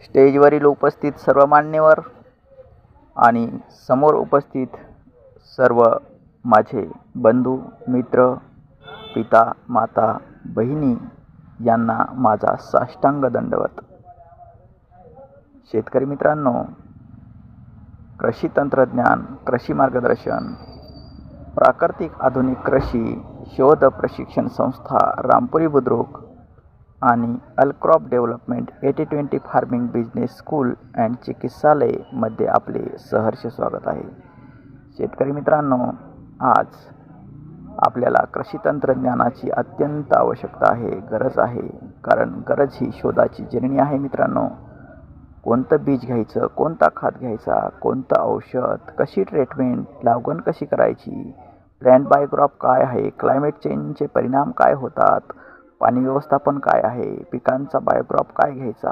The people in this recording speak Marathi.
स्टेजवरील उपस्थित सर्व मान्यवर आणि समोर उपस्थित सर्व माझे बंधू मित्र, पिता माता बहिणी यांना माझा साष्टांग दंडवत. शेतकरी मित्रांनो, कृषी तंत्रज्ञान, कृषी मार्गदर्शन, प्राकृतिक आधुनिक कृषी शोध प्रशिक्षण संस्था रामपुरी बुद्रुक आणि अलक्रॉप development 80-20 farming business school and चिकित्सालय मध्ये आपले सहर्ष स्वागत आहे. शेतकरी मित्रांनो, आज आपल्याला कृषी तंत्रज्ञानाची अत्यंत आवश्यकता आहे, गरज आहे. कारण गरज ही शोधाची जननी आहे. मित्रांनो, कोणतं बीज घ्यायचं, कोणता खत घ्यायचा, कोणतं औषध, कशी ट्रीटमेंट, लागवड कशी करायची, प्लॅन्ट बायोक्रॉप काय आहे, क्लायमेट चेंजचे परिणाम काय होतात, पाणी व्यवस्थापन काय आहे, पिकांचा बायोक्रॉप काय घ्यायचा,